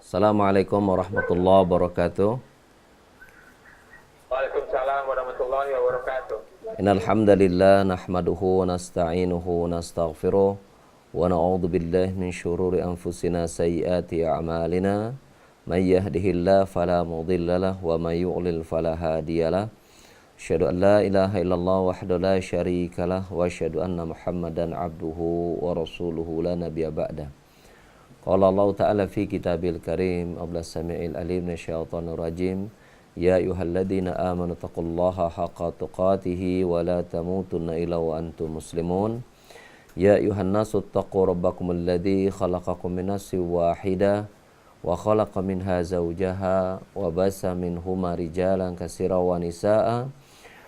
Assalamualaikum warahmatullahi wabarakatuh. Waalaikumsalam warahmatullahi wabarakatuh. Innal hamdalillah nahmaduhu wa nasta'inuhu wa nastaghfiruh wa na'udzu billahi min syururi anfusina sayyiati a'malina. May yahdihillahu fala mudhillalah wa may yudlil fala hadiyalah. Asyhadu an la ilaha illallah wahdahu la syarikalah wa asyhadu anna Muhammadan abduhu wa rasuluhu la nabiyya ba'dah. Qala Allah Ta'ala fi kitabil karim Ablas sami'il alim minasyaitonir rajim. Ya ayyuhalladzina amanu taqullaha haqqa tuqatih wa la tamutunna illa wa antum muslimun. Ya ayyuhan nasu taqu rabbakumul ladzi khalaqakum min nafsin wahidah wa khalaqa minha zawjaha wa basa minhuma rijalan katsiran wa nisaa'a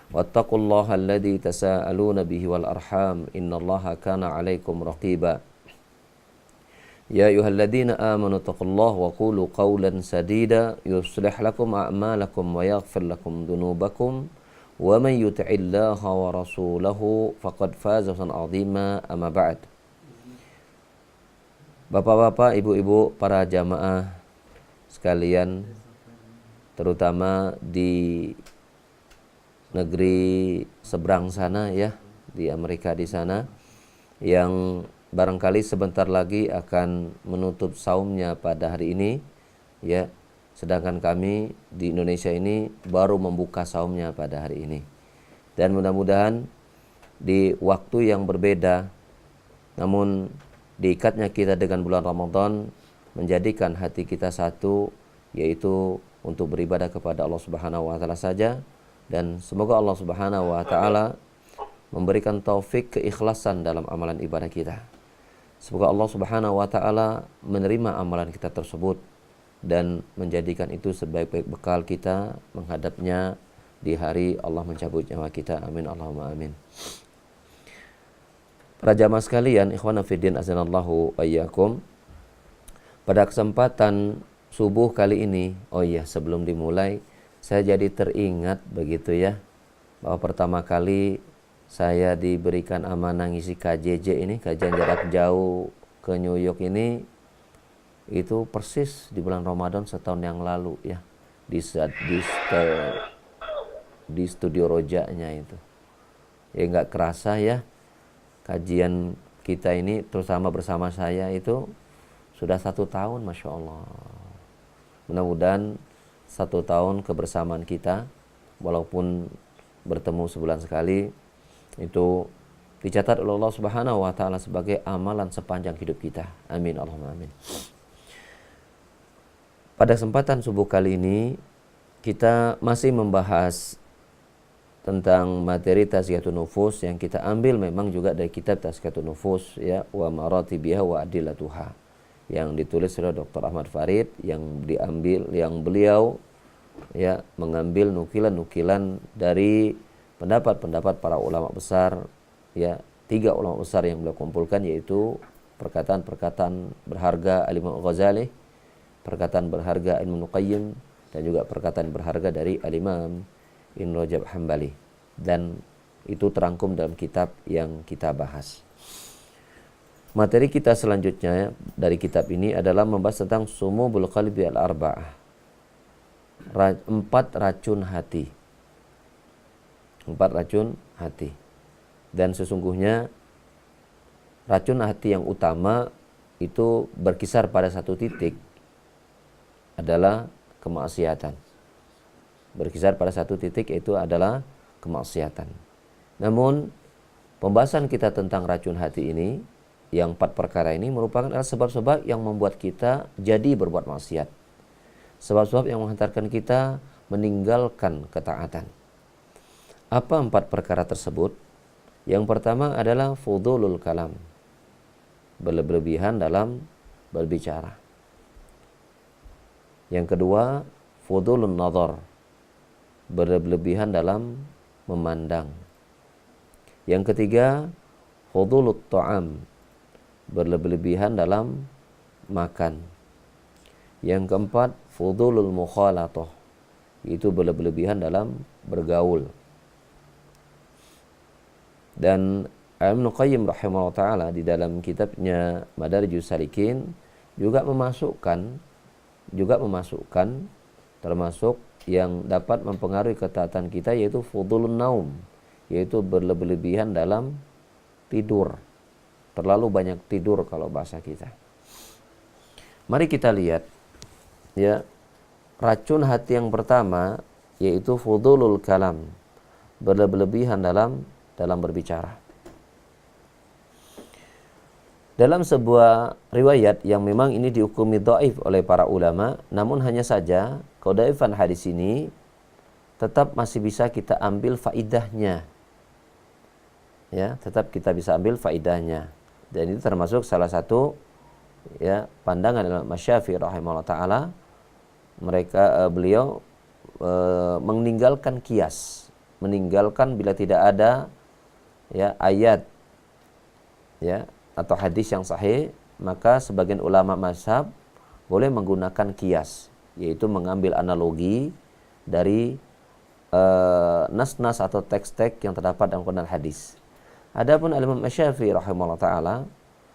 wattaqullaha alladzi tasaaluna bihi wal arham innallaha kana 'alaikum raqiba. Ya ayyuhalladzina amanu taqullaha wa qulu qawlan sadida yuslih lakum a'malakum wa yaghfir lakum dhunubakum wa man yuti'illaha wa rasulahu faqad faza fawzan 'azima amma ba'd. Bapak-bapak, ibu-ibu, para jamaah sekalian, terutama di negeri seberang sana ya, di Amerika di sana, yang barangkali sebentar lagi akan menutup saumnya pada hari ini ya, sedangkan kami di Indonesia ini baru membuka saumnya pada hari ini. Dan mudah-mudahan di waktu yang berbeda namun diikatnya kita dengan bulan Ramadan menjadikan hati kita satu, yaitu untuk beribadah kepada Allah Subhanahu wa taala saja, dan semoga Allah Subhanahu wa taala memberikan taufik keikhlasan dalam amalan ibadah kita. Semoga Allah Subhanahu wa taala menerima amalan kita tersebut dan menjadikan itu sebaik-baik bekal kita menghadapnya di hari Allah mencabut nyawa kita. Amin Allahumma amin. Para jamaah sekalian, ikhwana fiddin azanallahu ayyakum. Pada kesempatan subuh kali ini, sebelum dimulai saya jadi teringat begitu ya, bahwa pertama kali saya diberikan amanah ngisi KJJ ini, kajian jarak jauh ke New York ini, itu persis di bulan Ramadan setahun yang lalu ya, di studio Rojanya itu. Ya nggak kerasa ya, kajian kita ini terutama bersama saya itu sudah 1 tahun, Masya Allah. Mudah-mudahan 1 tahun kebersamaan kita, walaupun bertemu sebulan sekali, itu dicatat oleh Allah Subhanahu wa taala sebagai amalan sepanjang hidup kita. Amin Allahumma amin. Pada kesempatan subuh kali ini kita masih membahas tentang materi Tazkiyatun Nufus yang kita ambil memang juga dari kitab Tazkiyatun Nufus ya, wa maratibiha wa adillatuha, yang ditulis oleh Dr. Ahmad Farid, yang beliau ya mengambil nukilan-nukilan dari pendapat-pendapat para ulama besar ya, 3 ulama besar yang beliau kumpulkan, yaitu perkataan-perkataan berharga Al-Imam Ghazali, perkataan berharga Ibnu Qayyim, dan juga perkataan berharga dari Al-Imam Ibnu Rajab Hambali, dan itu terangkum dalam kitab yang kita bahas. Materi kita selanjutnya dari kitab ini adalah membahas tentang Sumumul Qalbi al-Arba'ah, 4 racun hati. 4 racun hati. Dan sesungguhnya racun hati yang utama itu berkisar pada satu titik adalah kemaksiatan. Berkisar pada satu titik itu adalah kemaksiatan. Namun pembahasan kita tentang racun hati ini, yang 4 perkara ini merupakan sebab-sebab yang membuat kita jadi berbuat maksiat. Sebab-sebab yang menghantarkan kita meninggalkan ketaatan. Apa 4 perkara tersebut? Yang pertama adalah fudulul kalam, berlebihan dalam berbicara. Yang kedua, fudulun nazar, berlebihan dalam memandang. Yang ketiga, fudulut ta'am, berlebihan dalam makan. Yang keempat, fudulul mukhalatah, itu berlebihan dalam bergaul. Dan Ibnu Qayyim rahimahullah ta'ala di dalam kitabnya Madarijus Salikin juga memasukkan juga memasukkan termasuk yang dapat mempengaruhi ketaatan kita, yaitu fudulun naum, yaitu berlebihan dalam tidur. Terlalu banyak tidur kalau bahasa kita. Mari kita lihat ya, racun hati yang pertama yaitu fudulul kalam, berlebihan dalam berbicara. Dalam sebuah riwayat yang memang ini dihukumi dhaif oleh para ulama, namun hanya saja kedhaifan hadis ini tetap masih bisa kita ambil faidahnya. Ya, tetap kita bisa ambil faidahnya. Dan itu termasuk salah satu ya pandangan Imam Syafi'i rahimahullah taala. Beliau meninggalkan kias, meninggalkan bila tidak ada ya ayat ya atau hadis yang sahih, maka sebagian ulama mazhab boleh menggunakan kias, yaitu mengambil analogi dari nas-nas atau teks-teks yang terdapat dalam Quran dan hadis. Adapun Imam Syafi'i rahimahullah taala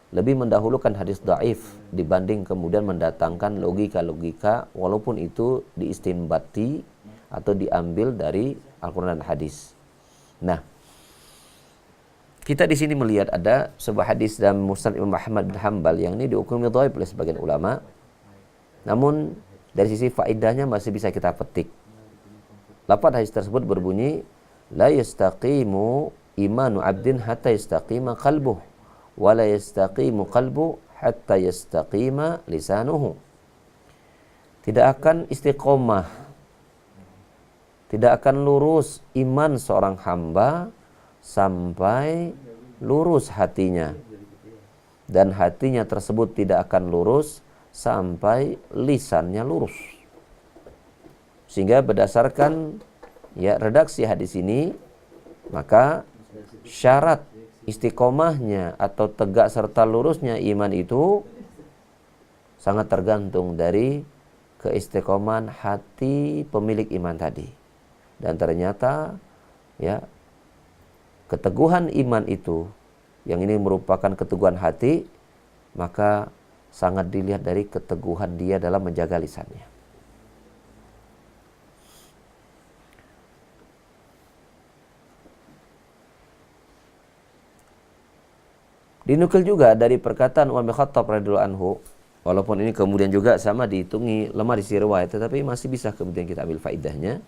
lebih mendahulukan hadis dhaif dibanding kemudian mendatangkan logika-logika walaupun itu diistinbati atau diambil dari Al-Quran dan hadis. Nah, kita di sini melihat ada sebuah hadis dalam Musnad Imam Ahmad bin Hanbal yang ini dihukumi dhaif oleh sebagian ulama. Namun dari sisi faedahnya masih bisa kita petik. Lafaz hadis tersebut berbunyi, la yastaqimu imanu abdin hatta yastaqima qalbuh wa la yastaqimu qalbu hatta yastaqima lisanuhu. Tidak akan istiqomah, tidak akan lurus iman seorang hamba sampai lurus hatinya, dan hatinya tersebut tidak akan lurus sampai lisannya lurus. Sehingga berdasarkan ya redaksi hadis ini, maka syarat istiqomahnya atau tegak serta lurusnya iman itu sangat tergantung dari keistiqomahan hati pemilik iman tadi. Dan ternyata ya keteguhan iman itu, yang ini merupakan keteguhan hati, maka sangat dilihat dari keteguhan dia dalam menjaga lisannya. Dinukil juga dari perkataan Umar bin Khattab radhiyallahu anhu, walaupun ini kemudian juga sama dihitungi lemah di sisi riwayat, tetapi masih bisa kemudian kita ambil faidahnya,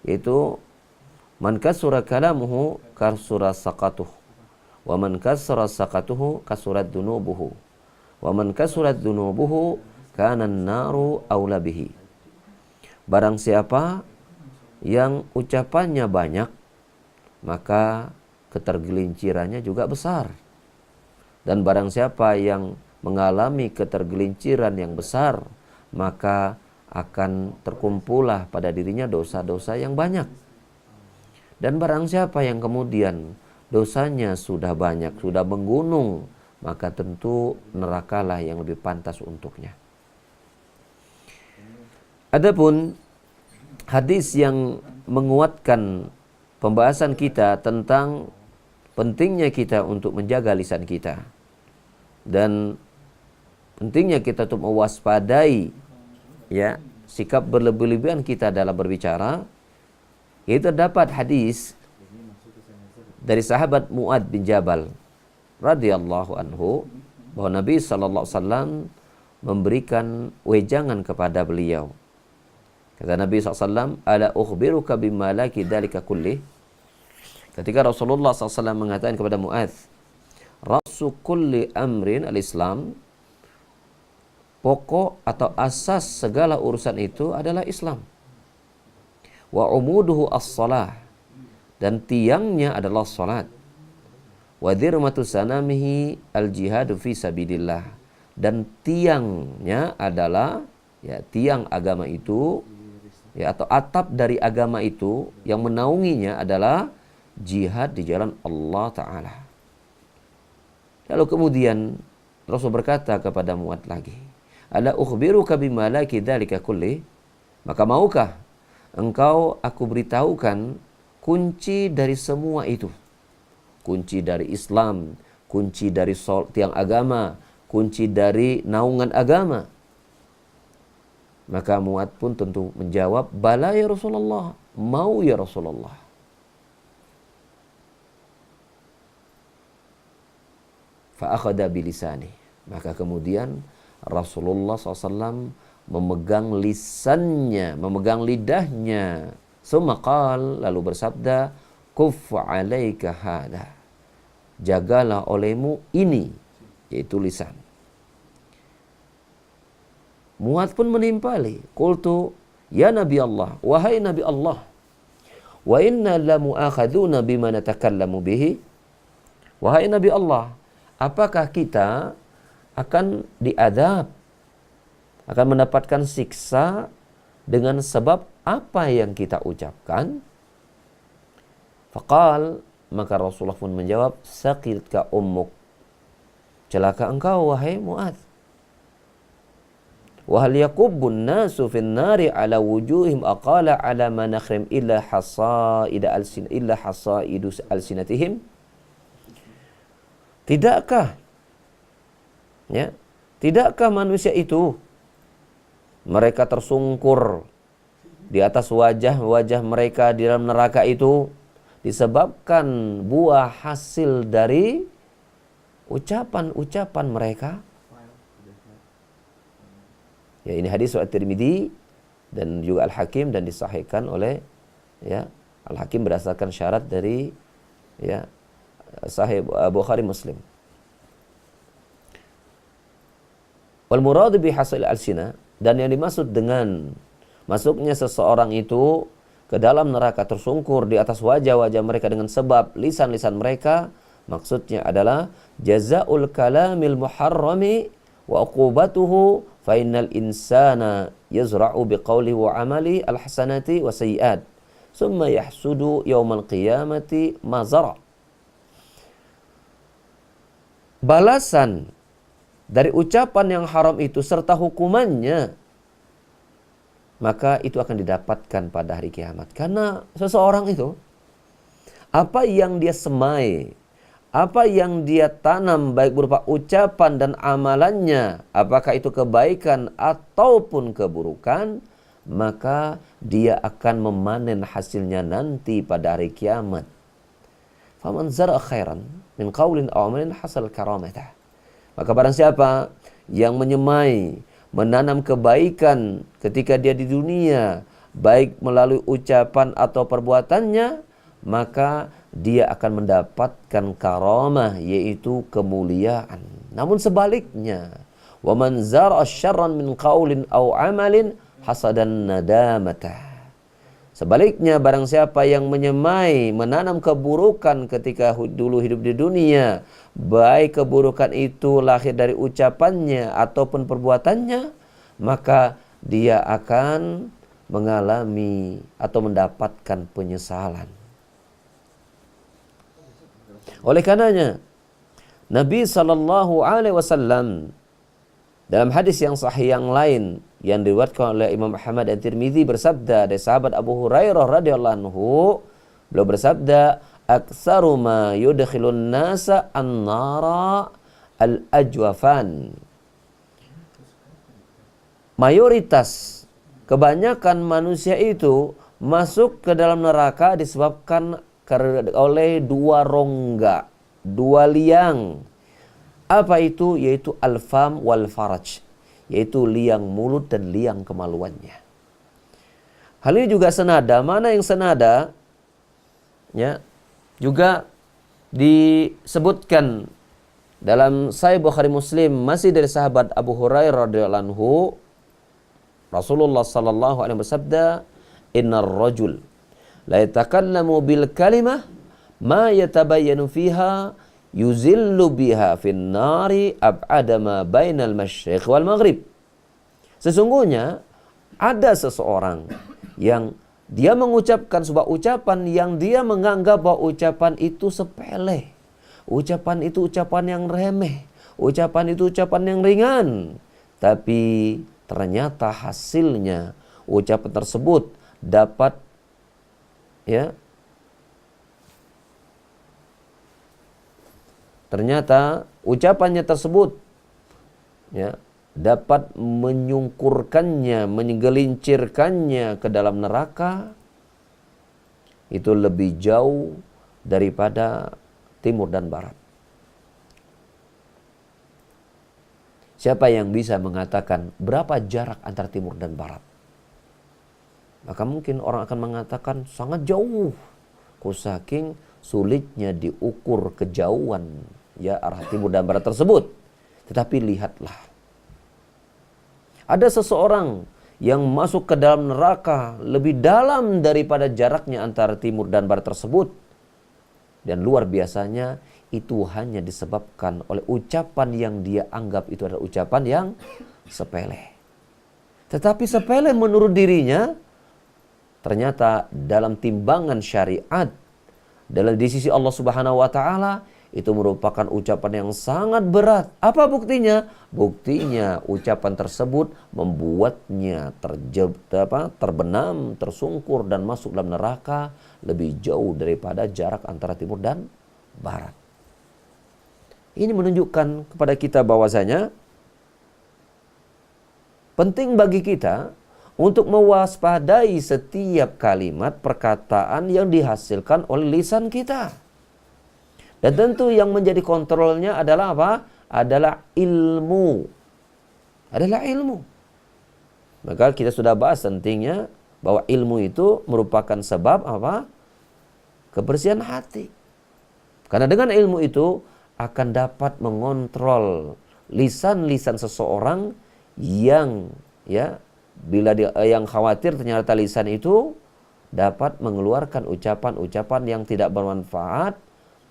yaitu man kasura kalamuhu kasura saqatuh, wa man kasura saqatuhu kasurat dunubuhu, wa man kasurat dunubuhu kana an-naru aula bihi. Barang siapa yang ucapannya banyak, maka ketergelincirannya juga besar. Dan barang siapa yang mengalami ketergelinciran yang besar, maka akan terkumpullah pada dirinya dosa-dosa yang banyak. Dan barang siapa yang kemudian dosanya sudah banyak, sudah menggunung, maka tentu nerakalah yang lebih pantas untuknya. Adapun hadis yang menguatkan pembahasan kita tentang pentingnya kita untuk menjaga lisan kita dan pentingnya kita untuk mewaspadai ya sikap berlebih-lebihan kita dalam berbicara, yaitu terdapat hadis dari sahabat Mu'ad bin Jabal radhiyallahu anhu bahwa Nabi sallallahu alaihi wasallam memberikan wejangan kepada beliau. Kata Nabi SAW, ala ukhbiruka bima laki dhalika kullih. Ketika Rasulullah SAW mengatakan kepada Mu'adz, rasu kulli amrin al-Islam, pokok atau asas segala urusan itu adalah Islam. Wa umuduhu as-salah, dan tiangnya adalah salat. Wa dhirmatu sanamihi al-jihadu fi sabilillah, dan tiangnya adalah ya tiang agama itu ya atau atap dari agama itu yang menaunginya adalah jihad di jalan Allah Ta'ala. Lalu kemudian Rasul berkata kepada Mu'adz lagi, ala ukhbiruka bima laki dhalika kulli, maka maukah engkau aku beritahukan kunci dari semua itu, kunci dari Islam, kunci dari tiang agama, kunci dari naungan agama. Maka Mu'adz pun tentu menjawab, bala ya Rasulullah, mau ya Rasulullah. Fa'akhadha bilisani. Maka kemudian Rasulullah SAW memegang lisannya, memegang lidahnya. Summa qal, lalu bersabda, kuf alaika hada. Jagalah olehmu ini, yaitu lisan. Mu'adz pun menimpali. Qultu, ya Nabi Allah, wahai Nabi Allah, wa inna la mu'akhaduna bima natakallamu bihi. Wahai Nabi Allah, apakah kita akan diadab, akan mendapatkan siksa dengan sebab apa yang kita ucapkan? Faqal, maka Rasulullah pun menjawab, saqitka ummuk. Celaka engkau wahai Mu'adz. Wa hal yakubbun nasu fin nari ala wujuhim aqala ala manakhrim illa hasaidu alsinatihim. Tidakkah manusia itu mereka tersungkur di atas wajah-wajah mereka di dalam neraka itu disebabkan buah hasil dari ucapan-ucapan mereka? Ya, ini hadis At-Tirmidzi dan juga Al-Hakim dan disahihkan oleh Al-Hakim berdasarkan syarat dari Sahih Bukhari Muslim. Wal muradu bi hasil al-sina, dan yang dimaksud dengan masuknya seseorang itu ke dalam neraka tersungkur di atas wajah-wajah mereka dengan sebab lisan-lisan mereka, maksudnya adalah jazaul kalamil muharrami wa uqubatuhu fa innal insana yazra'u biqawlihi wa amali alhasanati wa sayyi'at summa yahsudu yaumal qiyamati ma zara'. Balasan dari ucapan yang haram itu serta hukumannya, maka itu akan didapatkan pada hari kiamat. Karena seseorang itu, apa yang dia semai, apa yang dia tanam baik berupa ucapan dan amalannya, apakah itu kebaikan ataupun keburukan, maka dia akan memanen hasilnya nanti pada hari kiamat. Faman zara'a khairan min qawlin aw amalin hasal karamatah. Maka barang siapa yang menyemai, menanam kebaikan ketika dia di dunia, baik melalui ucapan atau perbuatannya, maka dia akan mendapatkan karamah, yaitu kemuliaan. Namun sebaliknya, wa man zara'a syarran min qaulin aw amalin hasadan nadamata. Sebaliknya, barang siapa yang menyemai, menanam keburukan ketika dulu hidup di dunia, baik keburukan itu lahir dari ucapannya ataupun perbuatannya, maka dia akan mengalami atau mendapatkan penyesalan. Oleh karenanya, Nabi SAW dalam hadis yang sahih yang lain yang diriwayatkan oleh Imam Ahmad dan Tirmidzi bersabda dari sahabat Abu Hurairah radhiyallahu anhu, beliau bersabda, "Aktsaru ma yudkhilun nasa an-nara al-ajwafan." Mayoritas, kebanyakan manusia itu masuk ke dalam neraka disebabkan oleh dua rongga, dua liang. Apa itu? Yaitu al-fam wal faraj, yaitu liang mulut dan liang kemaluannya. Hal ini juga senada, mana yang senada ya, juga disebutkan dalam Sahih Bukhari Muslim masih dari sahabat Abu Hurairah radhiyallahu anhu, Rasulullah sallallahu alaihi bersabda, "Innar rajul la yatakallamu bil kalimah ma yatabayyanu fiha yuzillu biha fin nari ab'ada ma bainal masyriq wal maghrib." Sesungguhnya ada seseorang yang dia mengucapkan sebuah ucapan yang dia menganggap bahwa ucapan itu sepele, ucapan itu ucapan yang remeh, ucapan itu ucapan yang ringan, tapi ternyata hasilnya ucapan tersebut dapat ternyata ucapannya tersebut dapat menyungkurkannya, menggelincirkannya ke dalam neraka, itu lebih jauh daripada timur dan barat. Siapa yang bisa mengatakan berapa jarak antara timur dan barat? Maka mungkin orang akan mengatakan sangat jauh. Saking sulitnya diukur kejauhan ya arah timur dan barat tersebut. Tetapi lihatlah, ada seseorang yang masuk ke dalam neraka lebih dalam daripada jaraknya antara timur dan barat tersebut. Dan luar biasanya itu hanya disebabkan oleh ucapan yang dia anggap itu adalah ucapan yang sepele. Tetapi sepele menurut dirinya, ternyata dalam timbangan syariat, dalam di sisi Allah Subhanahu wa taala, itu merupakan ucapan yang sangat berat. Apa buktinya? Buktinya ucapan tersebut membuatnya terbenam, tersungkur dan masuk dalam neraka lebih jauh daripada jarak antara timur dan barat. Ini menunjukkan kepada kita bahwasanya penting bagi kita untuk mewaspadai setiap kalimat perkataan yang dihasilkan oleh lisan kita. Dan tentu yang menjadi kontrolnya adalah apa? Adalah ilmu. Adalah ilmu. Maka kita sudah bahas pentingnya bahwa ilmu itu merupakan sebab apa? Kebersihan hati. Karena dengan ilmu itu akan dapat mengontrol lisan-lisan seseorang yang yang khawatir ternyata lisan itu dapat mengeluarkan ucapan-ucapan yang tidak bermanfaat,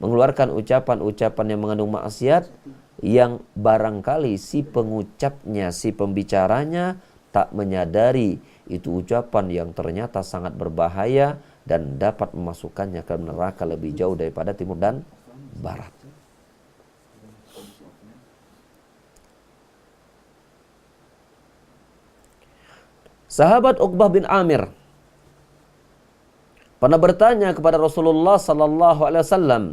mengeluarkan ucapan-ucapan yang mengandung maksiat, yang barangkali si pengucapnya, si pembicaranya tak menyadari itu ucapan yang ternyata sangat berbahaya dan dapat memasukkannya ke neraka lebih jauh daripada timur dan barat. Sahabat Uqbah bin Amir pernah bertanya kepada Rasulullah sallallahu alaihi wasallam,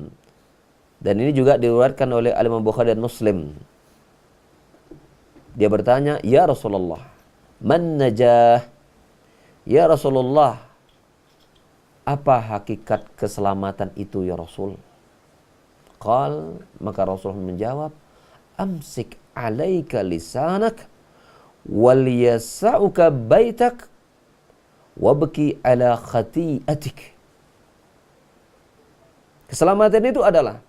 dan ini juga diriwayatkan oleh Imam Bukhari dan Muslim. Dia bertanya, "Ya Rasulullah, man najah?" Ya Rasulullah, apa hakikat keselamatan itu ya Rasul? Maka Rasulullah menjawab, "Amsik 'alaika lisanak wal yasa'uka baitak wabki ala khati'atik." Keselamatan itu adalah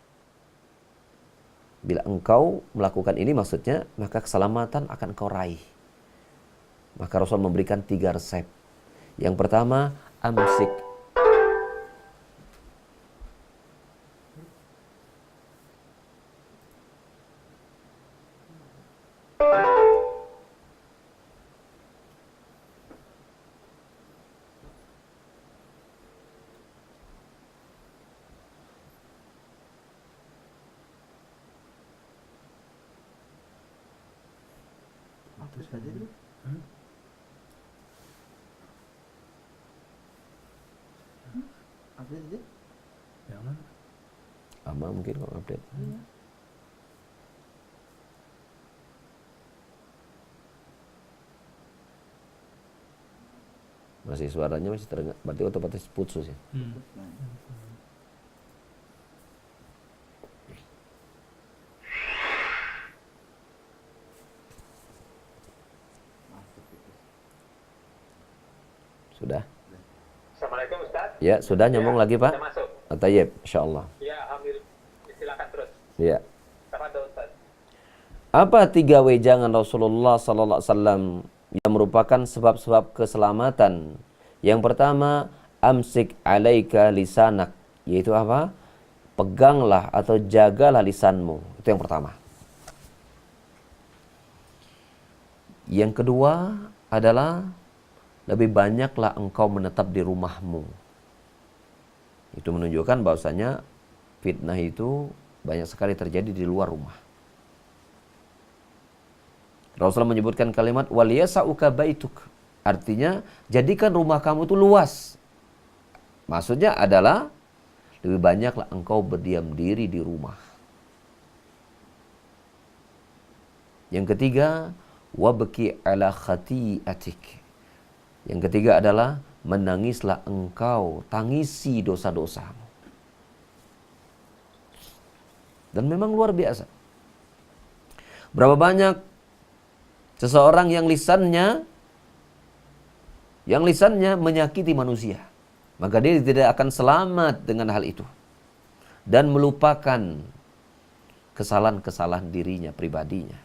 bila engkau melakukan ini, maksudnya maka keselamatan akan kau raih. Maka Rasul memberikan 3 resep. Yang pertama, amsik. Lama mungkin kalau update. Masih suaranya masih terdengar, berarti otomatis putus ya. Sudah? Assalamualaikum Ustaz. Ya, sudah nyambung lagi Pak? Sudah masuk. Tayyib, insyaallah. Ya, alhamdulillah. Silakan terus. Ya. Tafadhol Ustaz. Apa 3 wejangan Rasulullah sallallahu alaihi wasallam yang merupakan sebab-sebab keselamatan? Yang pertama, amsik 'alaika lisanak, yaitu apa? Peganglah atau jagalah lisanmu. Itu yang pertama. Yang kedua adalah lebih banyaklah engkau menetap di rumahmu. Itu menunjukkan bahwasanya fitnah itu banyak sekali terjadi di luar rumah. Rasulullah menyebutkan kalimat wal yasa'uka baituk. Artinya jadikan rumah kamu itu luas. Maksudnya adalah lebih banyaklah engkau berdiam diri di rumah. Yang ketiga, wabki ala khati'atik. Yang ketiga adalah menangislah engkau, tangisi dosa-dosamu. Dan memang luar biasa. Berapa banyak seseorang yang lisannya menyakiti manusia, maka dia tidak akan selamat dengan hal itu dan melupakan kesalahan-kesalahan dirinya pribadinya.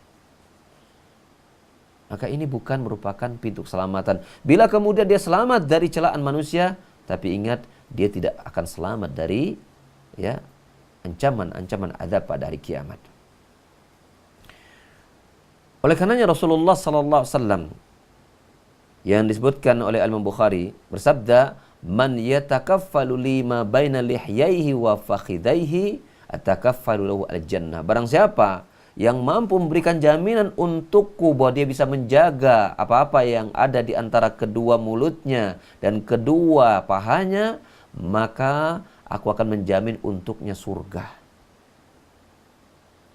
Maka ini bukan merupakan pintu keselamatan. Bila kemudian dia selamat dari celaan manusia, tapi ingat dia tidak akan selamat dari ancaman-ancaman azab pada hari kiamat. Oleh karenanya Rasulullah sallallahu alaihi wasallam yang disebutkan oleh Imam Bukhari bersabda, "Man yatakaffalu lima baina lihyaihi wa fakhidaihi atakaffalu lahu al-jannah." Barang siapa yang mampu memberikan jaminan untukku bahwa dia bisa menjaga apa-apa yang ada di antara kedua mulutnya dan kedua pahanya, maka aku akan menjamin untuknya surga.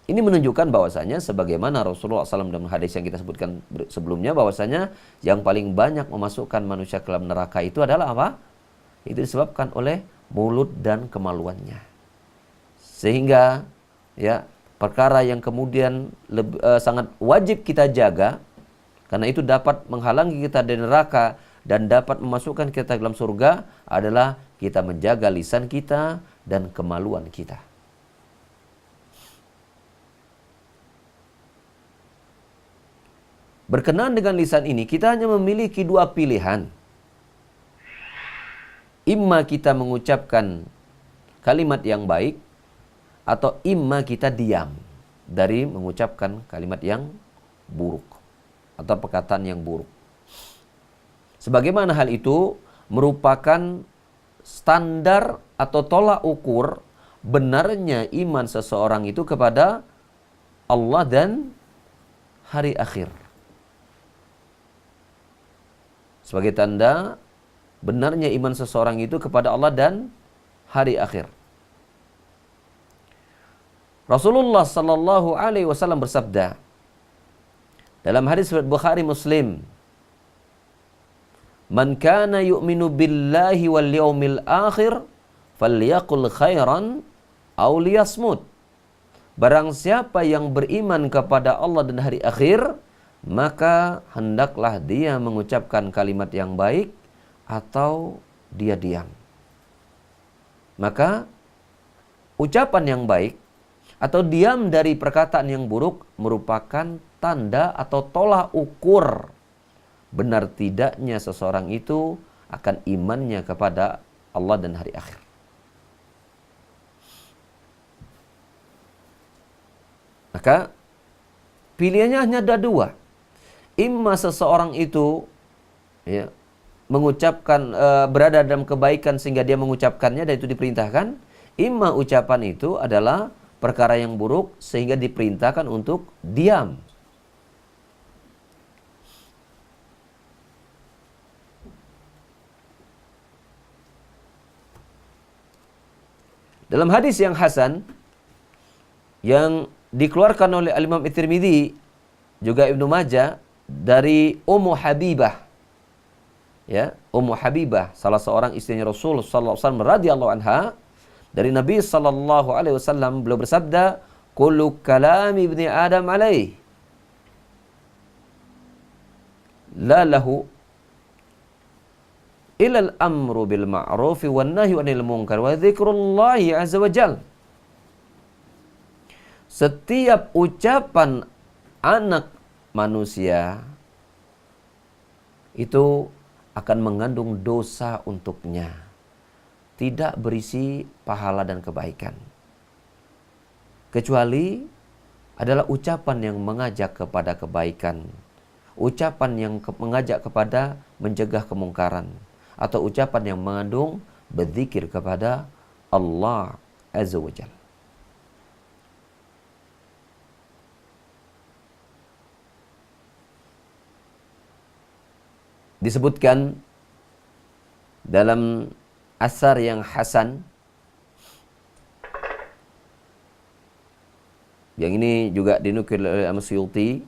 Ini menunjukkan bahwasanya sebagaimana Rasulullah SAW dalam hadis yang kita sebutkan sebelumnya, bahwasanya yang paling banyak memasukkan manusia ke dalam neraka itu adalah apa? Itu disebabkan oleh mulut dan kemaluannya. Sehingga perkara yang kemudian sangat wajib kita jaga, karena itu dapat menghalangi kita dari neraka dan dapat memasukkan kita ke dalam surga, adalah kita menjaga lisan kita dan kemaluan kita. Berkenaan dengan lisan ini, kita hanya memiliki dua pilihan. Imma kita mengucapkan kalimat yang baik, atau imma kita diam dari mengucapkan kalimat yang buruk atau perkataan yang buruk. Sebagaimana hal itu merupakan standar atau tolak ukur benarnya iman seseorang itu kepada Allah dan hari akhir. Sebagai tanda benarnya iman seseorang itu kepada Allah dan hari akhir. Rasulullah sallallahu alaihi wasallam bersabda dalam hadis riwayat Bukhari Muslim, "Man kana yu'minu billahi wal yaumil akhir falyaqul khairan aw liyasmut." Barang siapa yang beriman kepada Allah dan hari akhir, maka hendaklah dia mengucapkan kalimat yang baik atau dia diam. Maka ucapan yang baik atau diam dari perkataan yang buruk merupakan tanda atau tolak ukur benar tidaknya seseorang itu akan imannya kepada Allah dan hari akhir. Maka pilihannya hanya ada dua. Imma seseorang itu mengucapkan berada dalam kebaikan sehingga dia mengucapkannya dan itu diperintahkan. Imma ucapan itu adalah perkara yang buruk sehingga diperintahkan untuk diam. Dalam hadis yang hasan yang dikeluarkan oleh Imam At-Tirmidzi juga Ibnu Majah dari Ummu Habibah, Ummu Habibah, salah seorang istrinya Rasul sallallahu alaihi wasallam radhiyallahu anha, dari Nabi sallallahu alaihi wasallam beliau bersabda, "Kullu kalami ibni Adam alaih la lahu illa al-amru bil ma'ruf wan nahyu 'anil munkar wa dzikrullahi azza wa jalla." Setiap ucapan anak manusia itu akan mengandung dosa untuknya, tidak berisi pahala dan kebaikan, kecuali adalah ucapan yang mengajak kepada kebaikan, ucapan yang mengajak kepada mencegah kemungkaran, atau ucapan yang mengandung berzikir kepada Allah Azza wa Jalla. Disebutkan dalam asar yang hasan, yang ini juga dinukil oleh Imam Suyuti,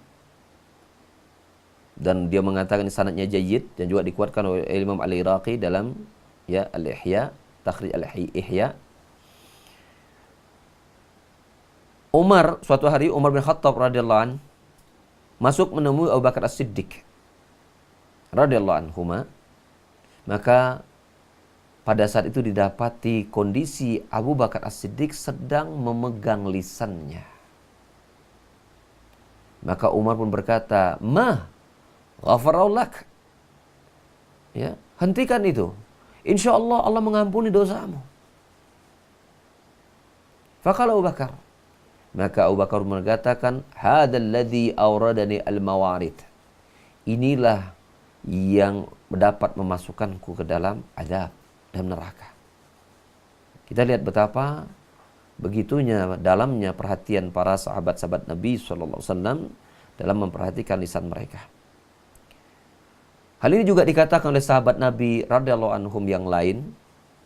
dan dia mengatakan sanadnya jayyid dan juga dikuatkan oleh Imam Al-Iraqi dalam ya Al-Ihya, Takhrij Al-Ihya. Suatu hari Umar bin Khattab radhiyallahu an masuk menemui Abu Bakar As-Siddiq radhiyallahu anhuma. Maka pada saat itu didapati kondisi Abu Bakar As-Siddiq sedang memegang lisannya. Maka Umar pun berkata, "Ma ghafarallak." Ya, hentikan itu. Insyaallah Allah mengampuni dosamu. Faqala Abu Bakar. Maka Abu Bakar mengatakan, "Hadzal ladzi awradani al-mawarid." Inilah yang dapat memasukkanku ke dalam azab dan neraka. Kita lihat betapa begitunya dalamnya perhatian para sahabat-sahabat Nabi SAW dalam memperhatikan lisan mereka. Hal ini juga dikatakan oleh sahabat Nabi radhiyallahu anhum yang lain,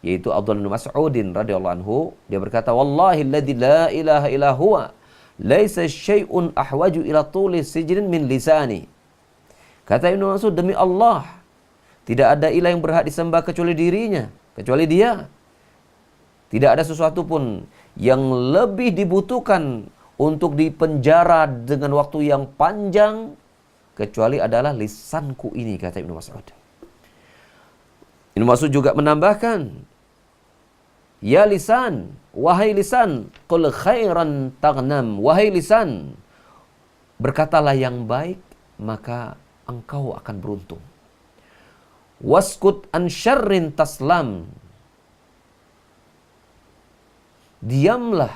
yaitu Abdullah bin Mas'udin radhiyallahu anhu. Dia berkata, "Wallahi alladzi la ilaha illa huwa, laisa syai'un ahwaju ila tuli sijrin min lisani." Kata Ibnu Mas'ud, demi Allah, tidak ada ilah yang berhak disembah kecuali dirinya, kecuali dia. Tidak ada sesuatu pun yang lebih dibutuhkan untuk dipenjara dengan waktu yang panjang kecuali adalah lisanku ini, kata Ibnu Mas'ud. Ibnu Mas'ud juga menambahkan, "Ya lisan, wahai lisan, qul khairan taghnam." Wahai lisan, berkatalah yang baik, maka engkau akan beruntung. Waskut an syarrin taslam. Diamlah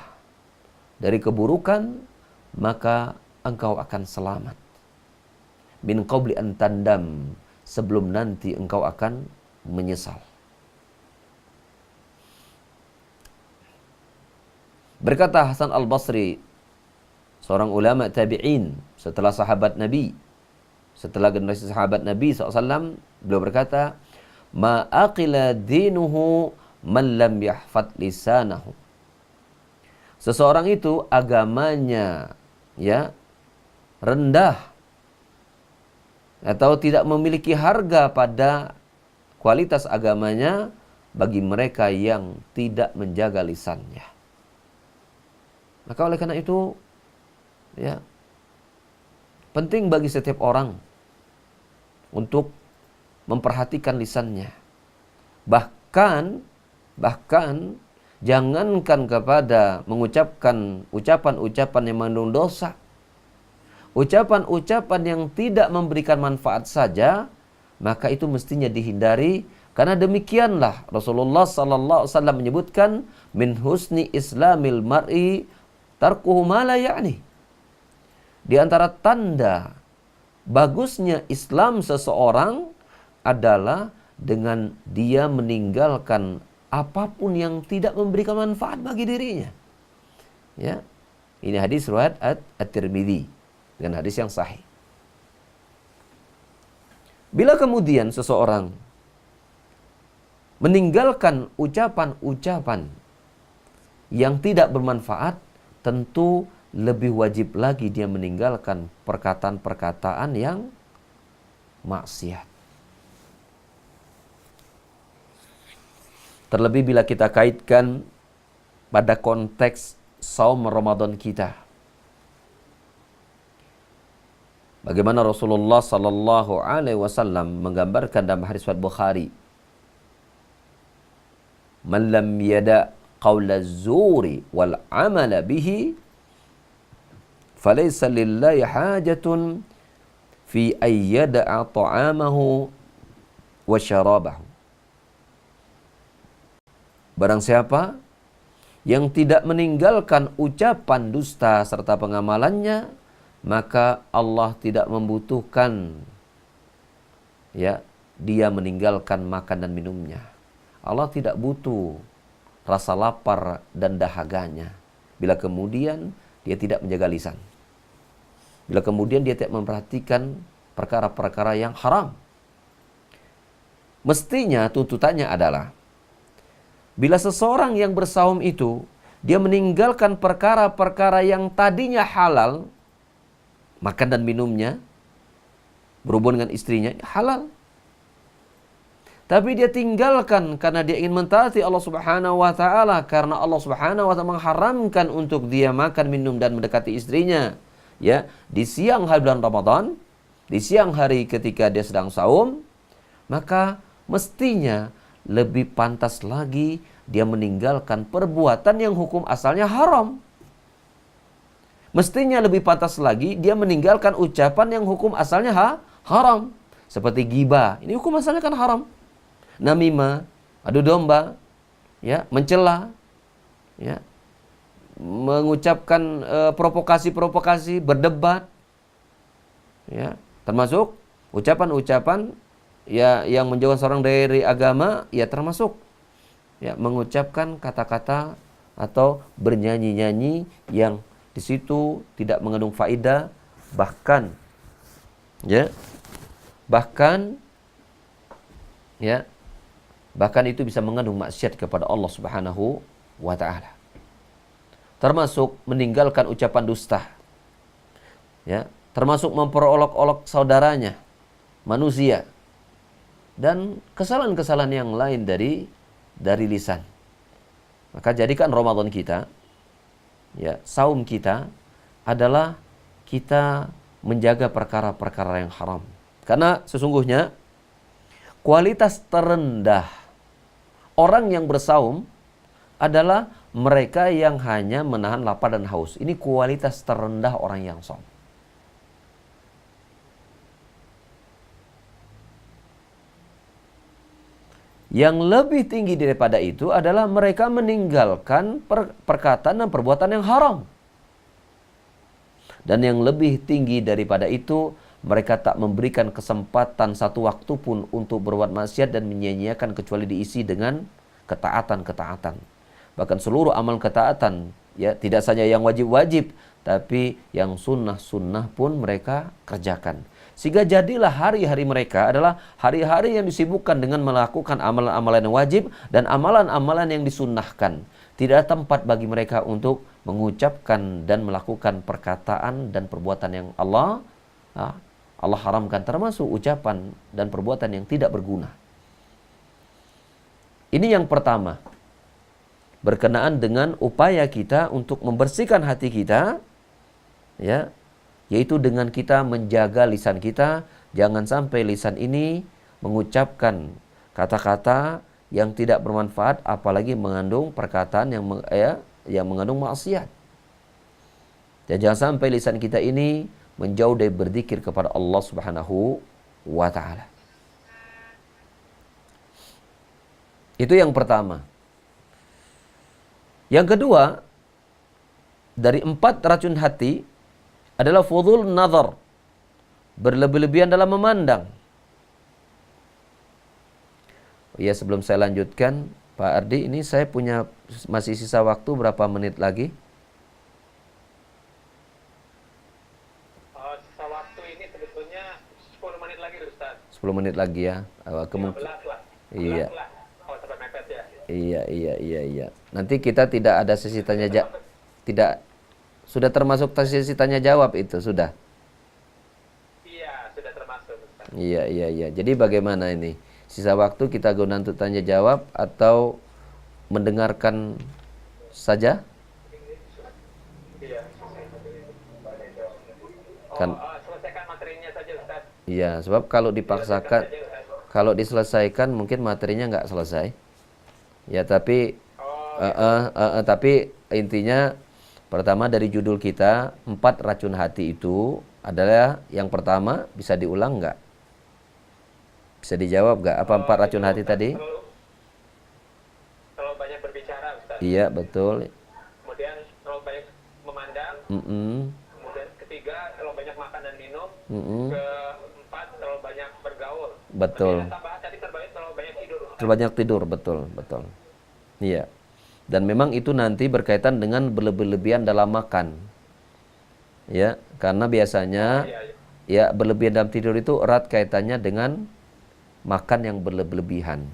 dari keburukan, maka engkau akan selamat. Min qabli an tandam, sebelum nanti engkau akan menyesal. Berkata Hasan Al-Basri, seorang ulama tabi'in setelah sahabat Nabi, setelah generasi sahabat Nabi SAW, beliau berkata, "Ma aqila dinuhu man lam yahfad lisanahu." Seseorang itu agamanya ya rendah atau tidak memiliki harga pada kualitas agamanya bagi mereka yang tidak menjaga lisannya. Maka oleh karena itu ya penting bagi setiap orang untuk memperhatikan lisannya. Bahkan jangankan kepada mengucapkan ucapan-ucapan yang mengandung dosa. Ucapan-ucapan yang tidak memberikan manfaat saja, maka itu mestinya dihindari. Karena demikianlah Rasulullah SAW menyebutkan, min husni islamil mar'i tarkuhu ma la ya'ni. Di antara tanda bagusnya Islam seseorang adalah dengan dia meninggalkan apapun yang tidak memberikan manfaat bagi dirinya. Ya. Ini hadis riwayat At-Tirmidzi dengan hadis yang sahih. Bila kemudian seseorang meninggalkan ucapan-ucapan yang tidak bermanfaat, tentu lebih wajib lagi dia meninggalkan perkataan-perkataan yang maksiat. Terlebih bila kita kaitkan pada konteks saum Ramadan kita. Bagaimana Rasulullah sallallahu alaihi wasallam menggambarkan dalam hadis riwayat Bukhari, "Man lam yada qaula az-zuri wal 'amala bihi falaysa lillahi hajatun fi ayyada'a ta'amahu wa syarabahu." Barang siapa yang tidak meninggalkan ucapan dusta serta pengamalannya, maka Allah tidak membutuhkan ya dia meninggalkan makan dan minumnya. Allah tidak butuh rasa lapar dan dahaganya bila kemudian dia tidak menjaga lisan. Bila kemudian dia tidak memperhatikan perkara-perkara yang haram. Mestinya tuntutannya adalah bila seseorang yang bersaum itu dia meninggalkan perkara-perkara yang tadinya halal, makan dan minumnya, berhubungan dengan istrinya, halal. Tapi dia tinggalkan karena dia ingin mentaati Allah Subhanahu wa taala, karena Allah Subhanahu wa taala mengharamkan untuk dia makan, minum dan mendekati istrinya, ya, di siang hari bulan Ramadan, di siang hari ketika dia sedang saum, maka mestinya lebih pantas lagi dia meninggalkan perbuatan yang hukum asalnya haram. Mestinya lebih pantas lagi dia meninggalkan ucapan yang hukum asalnya haram. Seperti ghibah, ini hukum asalnya kan haram. Namimah, adu domba, ya, mencela, ya, mengucapkan provokasi-provokasi, berdebat, ya, termasuk ucapan-ucapan ya yang menjauhkan seorang dari agama, ya termasuk ya mengucapkan kata-kata atau bernyanyi-nyanyi yang di situ tidak mengandung faedah, bahkan bahkan itu bisa mengandung maksiat kepada Allah Subhanahu wa taala. Termasuk meninggalkan ucapan dusta. Ya, termasuk memperolok-olok saudaranya, manusia. Dan kesalahan-kesalahan yang lain dari lisan. Maka jadikan Ramadan kita, ya, saum kita adalah kita menjaga perkara-perkara yang haram. Karena sesungguhnya kualitas terendah orang yang bersaum adalah mereka yang hanya menahan lapar dan haus. Ini kualitas terendah orang yang saum. Yang lebih tinggi daripada itu adalah mereka meninggalkan perkataan dan perbuatan yang haram. Dan yang lebih tinggi daripada itu, mereka tak memberikan kesempatan satu waktu pun untuk berbuat maksiat dan menyia-nyiakan kecuali diisi dengan ketaatan-ketaatan. Bahkan seluruh amal ketaatan, ya, tidak saja yang wajib-wajib, tapi yang sunnah-sunnah pun mereka kerjakan. Sehingga jadilah hari-hari mereka adalah hari-hari yang disibukkan dengan melakukan amalan-amalan yang wajib dan amalan-amalan yang disunnahkan. Tidak ada tempat bagi mereka untuk mengucapkan dan melakukan perkataan dan perbuatan yang Allah haramkan, termasuk ucapan dan perbuatan yang tidak berguna. Ini yang pertama, berkenaan dengan upaya kita untuk membersihkan hati kita, ya, yaitu dengan kita menjaga lisan kita. Jangan sampai lisan ini mengucapkan kata-kata yang tidak bermanfaat, apalagi mengandung perkataan yang mengandung maksiat. Dan jangan sampai lisan kita ini menjauh dari berzikir kepada Allah Subhanahu wa taala. Itu yang pertama. Yang kedua, dari 4 racun hati adalah fudul nazar, berlebih-lebihan dalam memandang. Ya, sebelum saya lanjutkan, Pak Ardi, ini saya punya masih sisa waktu berapa menit lagi? Sisa waktu ini sebetulnya 10 menit lagi, Ustaz. 10 menit lagi ya. 15 lah. Iya. 15 lah. Oh, sampai mepet ya. Iya. Nanti kita tidak ada sesi tanya jawab. Tidak, sudah termasuk sesi tanya jawab itu sudah. Iya, sudah termasuk, Ustaz. Iya. Jadi bagaimana ini? Sisa waktu kita guna untuk tanya jawab atau mendengarkan saja? Iya. Kan? Selesaikan materinya saja, Ustaz. Iya, sebab kalau dipaksakan, kalau diselesaikan mungkin materinya nggak selesai. Ya, tapi tapi intinya pertama dari judul kita 4 racun hati itu adalah yang pertama, bisa diulang nggak? Bisa dijawab nggak? Apa 4 racun hati tadi? Terlalu banyak berbicara, Ustaz. Iya, betul. Kemudian terlalu banyak memandang. Kemudian ketiga, terlalu banyak makan dan minum. Keempat, terlalu banyak bergaul. Betul. Kemudian tambahan tadi terlalu banyak tidur. Terlalu banyak tidur, betul. Iya. Dan memang itu nanti berkaitan dengan berlebih-lebihan dalam makan. Ya, karena biasanya ya berlebihan dalam tidur itu erat kaitannya dengan makan yang berlebihan.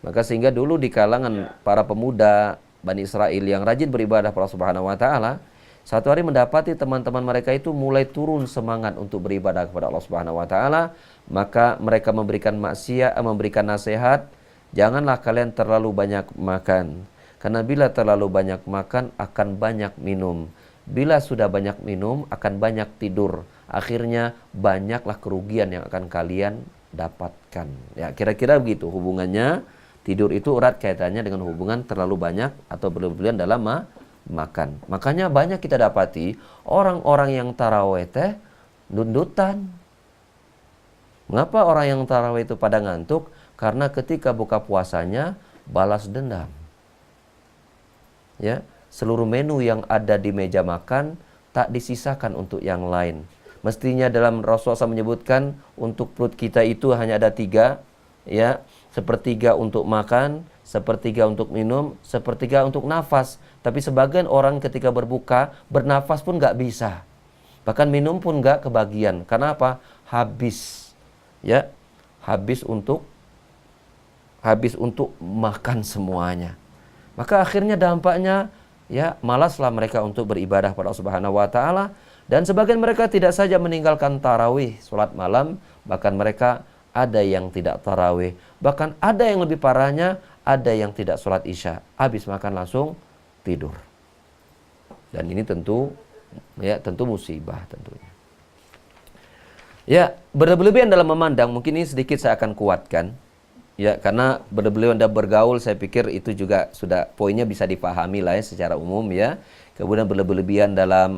Maka sehingga dulu di kalangan para pemuda Bani Israel yang rajin beribadah kepada Allah Subhanahu wa taala, Satu hari mendapati teman-teman mereka itu mulai turun semangat untuk beribadah kepada Allah Subhanahu wa taala, maka mereka memberikan nasihat, janganlah kalian terlalu banyak makan. Karena bila terlalu banyak makan akan banyak minum. Bila sudah banyak minum akan banyak tidur. Akhirnya banyaklah kerugian yang akan kalian dapatkan. Ya, kira-kira begitu hubungannya. Tidur itu erat kaitannya dengan hubungan terlalu banyak atau berlebihan dalam makan. Makanya banyak kita dapati orang-orang yang tarawih teh nundutan. Mengapa orang yang tarawih itu pada ngantuk? Karena ketika buka puasanya balas dendam. Ya, seluruh menu yang ada di meja makan tak disisakan untuk yang lain. Mestinya dalam Rasulullah SAW menyebutkan untuk perut kita itu hanya ada 3, ya, sepertiga untuk makan, sepertiga untuk minum, sepertiga untuk nafas. Tapi sebagian orang ketika berbuka, bernafas pun nggak bisa. Bahkan minum pun nggak kebagian. Karena apa? Habis. Ya, habis untuk makan semuanya. Maka akhirnya dampaknya, ya, malaslah mereka untuk beribadah pada Allah Subhanahu wa taala. Dan sebagian mereka tidak saja meninggalkan tarawih, sholat malam, bahkan mereka ada yang tidak tarawih. Bahkan ada yang lebih parahnya, ada yang tidak sholat isya. Habis makan langsung tidur. Dan ini tentu musibah tentunya. Ya, berlebihan dalam memandang, mungkin ini sedikit saya akan kuatkan. Ya, karena berlebihan dalam bergaul, saya pikir itu juga sudah poinnya bisa dipahami lah ya secara umum ya. Kemudian berlebihan dalam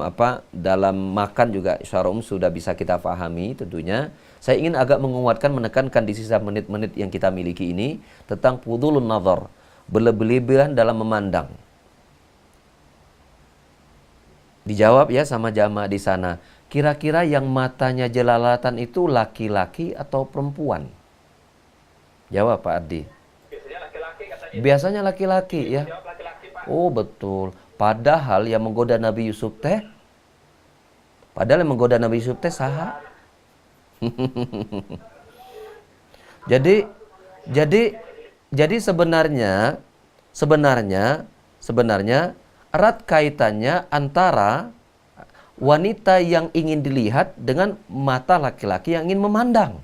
makan juga secara umum sudah bisa kita pahami tentunya. Saya ingin agak menguatkan, menekankan di sisa menit-menit yang kita miliki ini tentang fudulun nazar, berlebihan dalam memandang. Dijawab ya sama jamaah di sana. Kira-kira yang matanya jelalatan itu laki-laki atau perempuan? Jawab Pak Ardi. Biasanya laki-laki katanya. Biasanya laki-laki ya. Jawab laki-laki, Pak. Oh betul. Padahal yang menggoda Nabi Yusuf teh saha? Jadi sebenarnya erat kaitannya antara wanita yang ingin dilihat dengan mata laki-laki yang ingin memandang.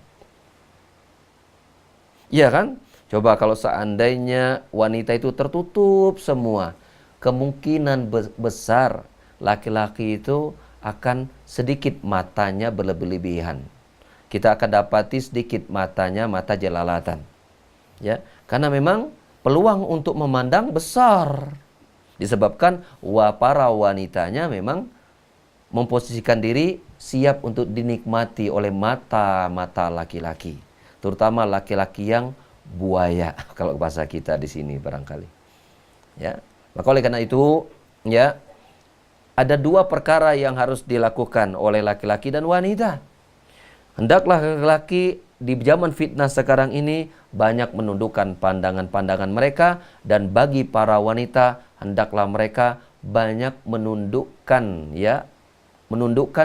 Iya kan? Coba kalau seandainya wanita itu tertutup semua, kemungkinan besar laki-laki itu akan sedikit matanya berlebihan. Kita akan dapati sedikit matanya mata jelalatan. Ya, karena memang peluang untuk memandang besar. Disebabkan para wanitanya memang memposisikan diri siap untuk dinikmati oleh mata-mata laki-laki. Terutama laki-laki yang buaya kalau bahasa kita di sini barangkali. Ya. Maka oleh karena itu, ya, ada 2 perkara yang harus dilakukan oleh laki-laki dan wanita. Hendaklah laki-laki di zaman fitnah sekarang ini banyak menundukkan pandangan-pandangan mereka, dan bagi para wanita hendaklah mereka banyak menundukkan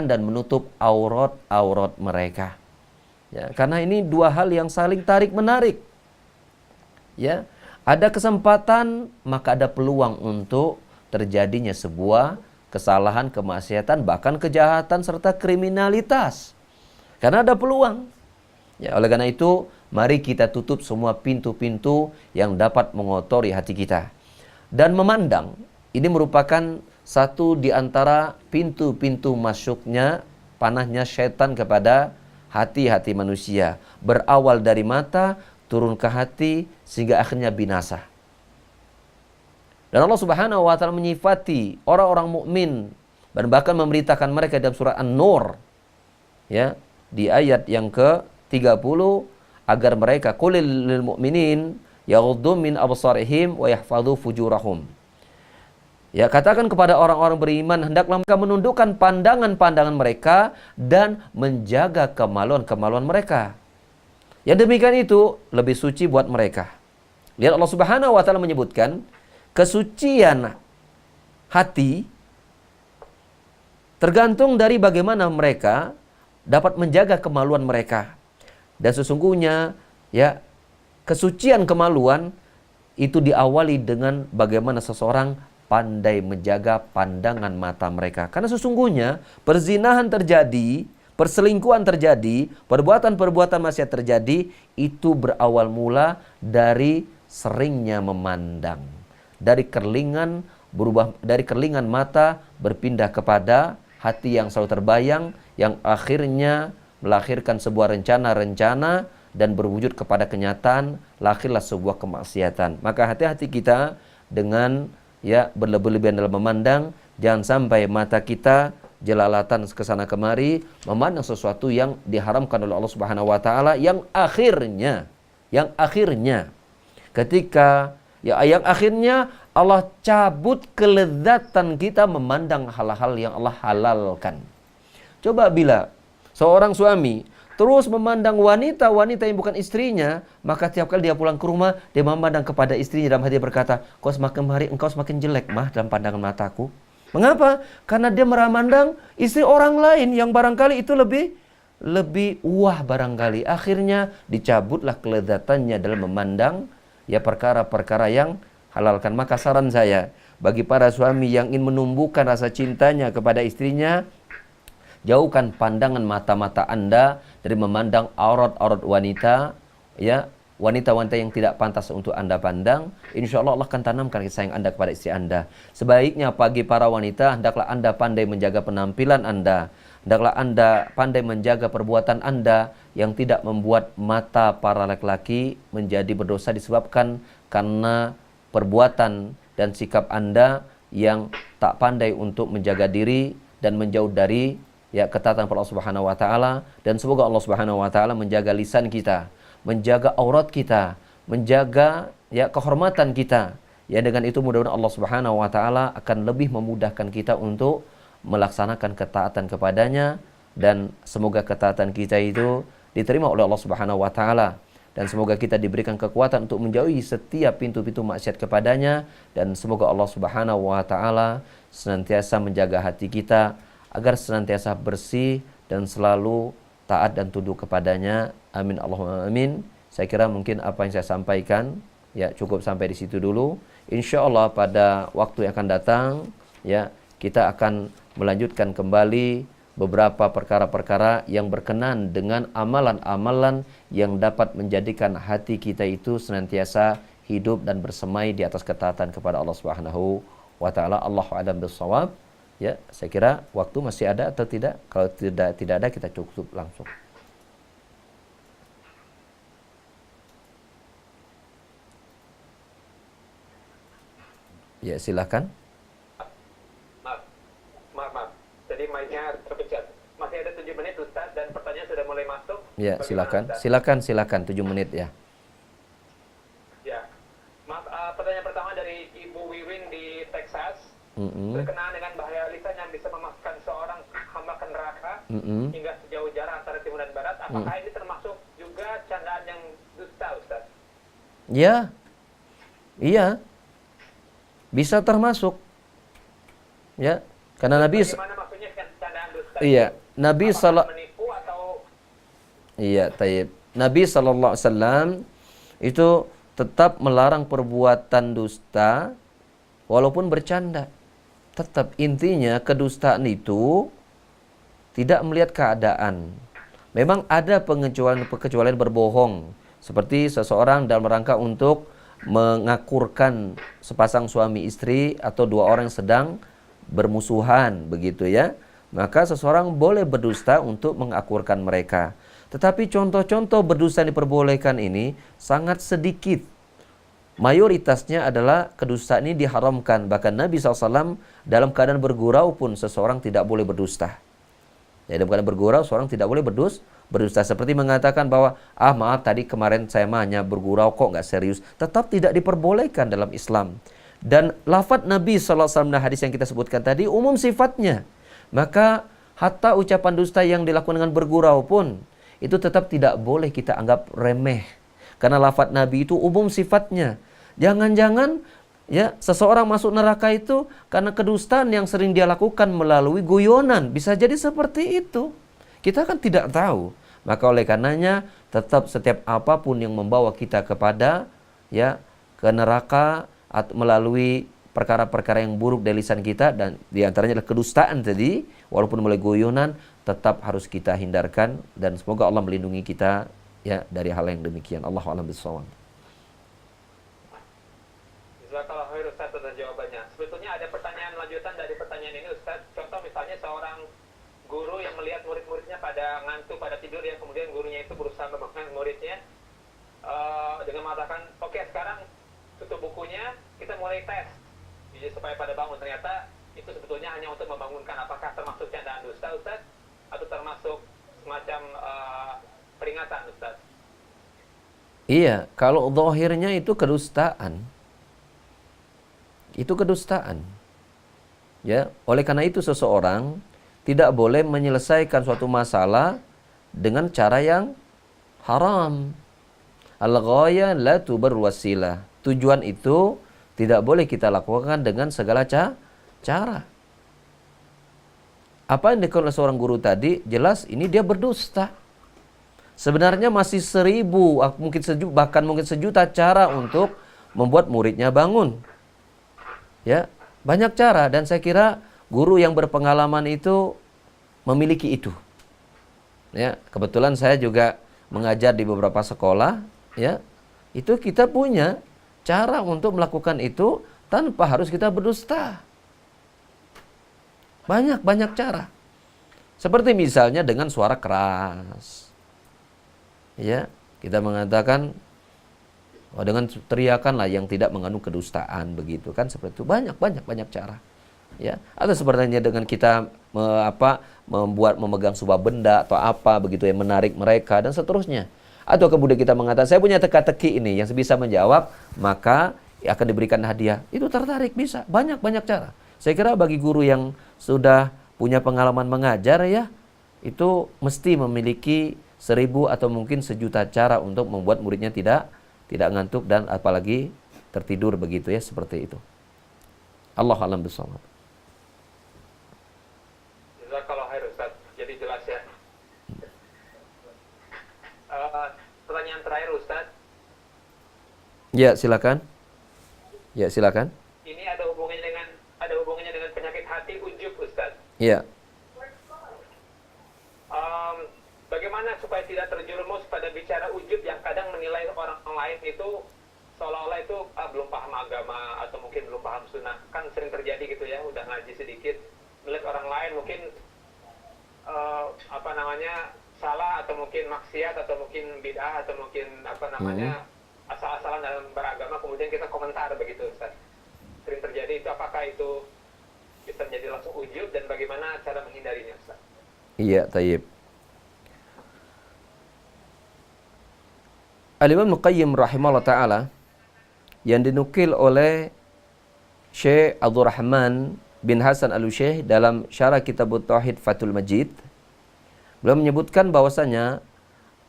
dan menutup aurat mereka. Ya, karena ini 2 hal yang saling tarik menarik. Ya, ada kesempatan maka ada peluang untuk terjadinya sebuah kesalahan, kemaksiatan, bahkan kejahatan serta kriminalitas. Karena ada peluang. Ya, oleh karena itu, mari kita tutup semua pintu-pintu yang dapat mengotori hati kita. Dan memandang, ini merupakan satu di antara pintu-pintu masuknya panahnya syaitan kepada hati-hati manusia. Berawal dari mata, turun ke hati, sehingga akhirnya binasa. Dan Allah Subhanahu wa taala menyifati orang-orang mukmin dan bahkan memberitakan mereka dalam surah An-Nur, ya, di ayat yang ke-30, agar mereka qulil lil mu'minin yaghuddu min absarihim wa yahfadzu fujurahum. Ya, katakan kepada orang-orang beriman, hendaklah mereka menundukkan pandangan-pandangan mereka dan menjaga kemaluan-kemaluan mereka. Yang demikian itu lebih suci buat mereka. Lihat Allah Subhanahu wa taala menyebutkan kesucian hati tergantung dari bagaimana mereka dapat menjaga kemaluan mereka. Dan sesungguhnya, ya, kesucian kemaluan itu diawali dengan bagaimana seseorang pandai menjaga pandangan mata mereka. Karena sesungguhnya perzinahan terjadi, perselingkuhan terjadi, perbuatan-perbuatan maksiat terjadi, itu berawal mula dari seringnya memandang. Dari kerlingan mata berpindah kepada hati yang selalu terbayang, yang akhirnya melahirkan sebuah rencana-rencana dan berwujud kepada kenyataan, lahirlah sebuah kemaksiatan. Maka hati-hati kita dengan berlebih-lebihan dalam memandang. Jangan sampai mata kita jelalatan kesana kemari memandang sesuatu yang diharamkan oleh Allah Subhanahu wa taala, yang akhirnya ketika yang akhirnya Allah cabut kelezatan kita memandang hal-hal yang Allah halalkan. Coba bila seorang suami terus memandang wanita-wanita yang bukan istrinya, maka tiap kali dia pulang ke rumah, dia memandang kepada istrinya dalam hati berkata, kau semakin hari engkau semakin jelek mah dalam pandangan mataku. Mengapa? Karena dia memandang istri orang lain yang barangkali itu lebih wah barangkali. Akhirnya dicabutlah kelezatannya dalam memandang perkara-perkara yang halalkan. Maka saran saya bagi para suami yang ingin menumbuhkan rasa cintanya kepada istrinya, jauhkan pandangan mata-mata Anda dari memandang aurat-aurat wanita, wanita-wanita yang tidak pantas untuk Anda pandang. Insya Allah Allah akan tanamkan kasih sayang Anda kepada istri Anda. Sebaiknya bagi para wanita, hendaklah Anda pandai menjaga penampilan Anda. Hendaklah Anda pandai menjaga perbuatan Anda yang tidak membuat mata para laki-laki menjadi berdosa disebabkan karena perbuatan dan sikap Anda yang tak pandai untuk menjaga diri dan menjauh dari ketaatan Allah Subhanahu wa taala. Dan semoga Allah Subhanahu wa taala menjaga lisan kita, menjaga aurat kita, menjaga kehormatan kita. Dengan itu mudah-mudahan Allah Subhanahu wa taala akan lebih memudahkan kita untuk melaksanakan ketaatan kepadanya, dan semoga ketaatan kita itu diterima oleh Allah Subhanahu wa taala, dan semoga kita diberikan kekuatan untuk menjauhi setiap pintu-pintu maksiat kepadanya, dan semoga Allah Subhanahu wa taala senantiasa menjaga hati kita agar senantiasa bersih dan selalu taat dan tunduk kepadanya. Amin Allahumma amin. Saya kira mungkin apa yang saya sampaikan cukup sampai di situ dulu. Insya Allah pada waktu yang akan datang kita akan melanjutkan kembali beberapa perkara-perkara yang berkenan dengan amalan-amalan yang dapat menjadikan hati kita itu senantiasa hidup dan bersemai di atas ketaatan kepada Allah Subhanahu wa taala. Allahu a'lam bissawab. Saya kira waktu masih ada atau tidak? Kalau tidak ada, kita cukup langsung. Silakan. Maaf. Jadi mic-nya terpencet. Masih ada 7 menit Ustaz, dan pertanyaan sudah mulai masuk. Silakan 7 menit ya. Maaf, pertanyaan pertama dari Ibu Wiwin di Texas. Berkenaan dengan bahaya lisan yang bisa memasukkan seorang hamba ke neraka hingga sejauh jarak antara timur dan barat. Apakah ini termasuk juga candaan yang dusta, Ustaz? Iya. Bisa termasuk. Karena Nabi Bagaimana maksudnya candaan dusta? Nabi menipu atau Nabi sallallahu alaihi wasallam itu tetap melarang perbuatan dusta walaupun bercanda. Tetap intinya kedustaan itu tidak melihat keadaan. Memang ada pengecualian berbohong, seperti seseorang dalam rangka untuk mengakurkan sepasang suami istri atau dua orang yang sedang bermusuhan begitu maka seseorang boleh berdusta untuk mengakurkan mereka. Tetapi contoh-contoh berdusta yang diperbolehkan ini sangat sedikit. Mayoritasnya adalah kedustaan ini diharamkan. Bahkan Nabi SAW dalam keadaan bergurau pun seseorang tidak boleh berdusta. Dalam keadaan bergurau seorang tidak boleh berdusta. Seperti mengatakan bahwa maaf tadi kemarin saya hanya bergurau kok nggak serius. Tetap tidak diperbolehkan dalam Islam. Dan lafaz Nabi SAW dan hadis yang kita sebutkan tadi umum sifatnya. Maka hatta ucapan dusta yang dilakukan dengan bergurau pun itu tetap tidak boleh kita anggap remeh. Karena lafaz Nabi itu umum sifatnya. Jangan-jangan seseorang masuk neraka itu karena kedustaan yang sering dia lakukan melalui guyonan. Bisa jadi seperti itu. Kita kan tidak tahu. Maka oleh karenanya tetap setiap apapun yang membawa kita kepada ke neraka atau melalui perkara-perkara yang buruk dari lisan kita, dan diantaranya adalah kedustaan tadi, walaupun mulai guyonan, tetap harus kita hindarkan, dan semoga Allah melindungi kita ya dari hal yang demikian. Allahu a'lam bishawab. Jazakallahu khair Ustaz atas jawabannya. Sebetulnya ada pertanyaan lanjutan dari pertanyaan ini Ustaz. Contoh misalnya seorang guru yang melihat murid-muridnya pada ngantuk, pada tidur, yang kemudian gurunya itu berusaha membangunkan muridnya dengan mengatakan, oke, sekarang tutup bukunya, kita mulai tes. Jadi supaya pada bangun. Ternyata itu sebetulnya hanya untuk membangunkan. Apakah termasuk candaan dusta Ustaz? Atau termasuk semacam peringatan Ustaz? Iya, kalau zahirnya itu kedustaan. Itu kedustaan. Ya, oleh karena itu seseorang tidak boleh menyelesaikan suatu masalah dengan cara yang haram. Al-ghaya la tubar wasilah. Tujuan itu tidak boleh kita lakukan dengan segala cara. Apa yang dilakukan oleh seorang guru tadi, jelas ini dia berdusta. Sebenarnya masih 1000, bahkan mungkin sejuta cara untuk membuat muridnya bangun. Ya, banyak cara, dan saya kira guru yang berpengalaman itu memiliki itu. Ya, kebetulan saya juga mengajar di beberapa sekolah, ya. Itu kita punya cara untuk melakukan itu tanpa harus kita berdusta. Banyak cara. Seperti misalnya dengan suara keras. Ya, kita mengatakan dengan teriakan lah yang tidak mengandung kedustaan, begitu kan, seperti itu. Banyak cara. Ya, atau sepertinya dengan kita memegang sebuah benda atau apa begitu yang menarik mereka dan seterusnya. Atau kemudian kita mengatakan, saya punya teka-teki ini yang bisa menjawab, maka akan diberikan hadiah. Itu tertarik, bisa. Banyak cara. Saya kira bagi guru yang sudah punya pengalaman mengajar ya, itu mesti memiliki 1000 atau mungkin sejuta cara untuk membuat muridnya tidak ngantuk dan apalagi tertidur begitu ya, seperti itu. Allahu a'lam bishawab. Jazakallahu khair Ustaz. Jadi jelas ya. Pertanyaan terakhir Ustaz. Ya, silakan. Ini ada hubungannya dengan penyakit hati ujub Ustaz. Ya. Bagaimana supaya tidak terjerumus pada bicara ujub yang kadang menilai orang lain itu seolah-olah itu belum paham agama atau mungkin belum paham sunnah. Kan sering terjadi gitu ya, udah ngaji sedikit, melihat orang lain mungkin salah atau mungkin maksiat atau mungkin bid'ah atau mungkin asal-asalan dalam beragama, kemudian kita komentar begitu Ustaz. Sering terjadi itu, apakah itu bisa menjadi langsung ujub dan bagaimana cara menghindarinya Ustaz? Iya, tayyib. Al-Imam Al-Qayyim rahimahullah ta'ala yang dinukil oleh Syekh Abdul Rahman bin Hasan Al-Usyekh dalam syarah kitab Tauhid Fathul Majid, beliau menyebutkan bahwasanya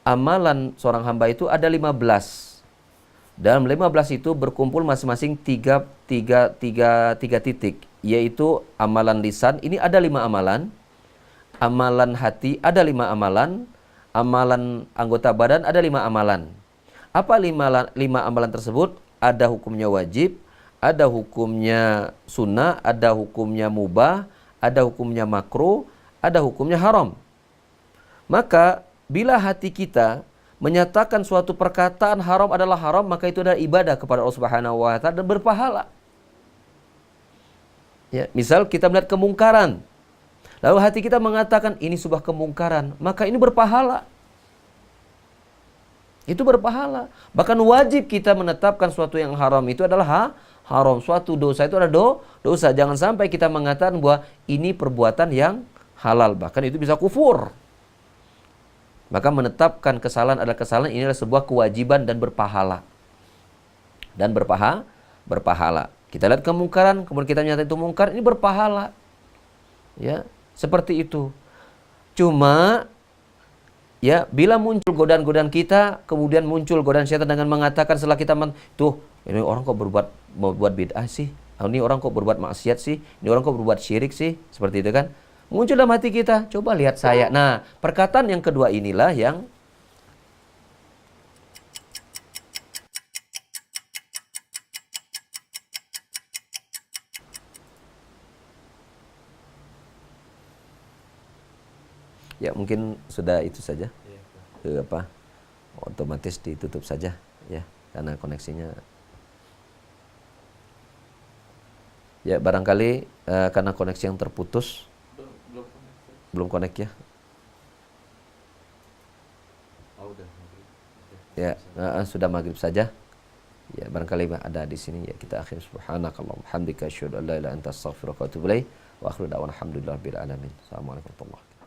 amalan seorang hamba itu ada 15. Dalam 15 itu berkumpul masing-masing tiga titik, yaitu amalan lisan, ini ada 5 amalan, amalan hati ada 5 amalan, amalan anggota badan ada 5 amalan. Apa 5 amalan tersebut? Ada hukumnya wajib, ada hukumnya sunnah, ada hukumnya mubah, ada hukumnya makruh, ada hukumnya haram. Maka bila hati kita menyatakan suatu perkataan haram adalah haram, maka itu adalah ibadah kepada Allah Subhanahu wa taala dan berpahala. Ya, misal kita melihat kemungkaran, lalu hati kita mengatakan ini sebuah kemungkaran, maka ini berpahala. Itu berpahala. Bahkan wajib kita menetapkan suatu yang haram itu adalah haram. Suatu dosa itu adalah dosa. Jangan sampai kita mengatakan bahwa ini perbuatan yang halal. Bahkan itu bisa kufur. Maka menetapkan kesalahan adalah kesalahan, ini adalah sebuah kewajiban dan berpahala. Dan berpahala. Kita lihat kemungkaran, kemudian kita nyata itu mungkar, ini berpahala. Ya, seperti itu. Cuma ya, bila muncul godaan-godaan kita, kemudian muncul godaan syaitan dengan mengatakan setelah kita ini orang kok berbuat bid'ah sih, ini orang kok berbuat maksiat sih, ini orang kok berbuat syirik sih, seperti itu kan. Muncul dalam hati kita, coba lihat saya. Nah, perkataan yang kedua inilah yang Ya mungkin sudah itu saja. Otomatis ditutup saja ya karena koneksinya. Ya barangkali karena koneksi yang terputus. Belum connect ya. Ya, sudah maghrib saja. Ya, barangkali ada di sini ya kita akhir subhanakallahumma hamdika asyhadu an la ilaha illa anta astaghfiruka wa atubu ilaik wa akhiru da'wana alhamdulillahirabbil alamin. Assalamualaikum warahmatullahi wabarakatuh.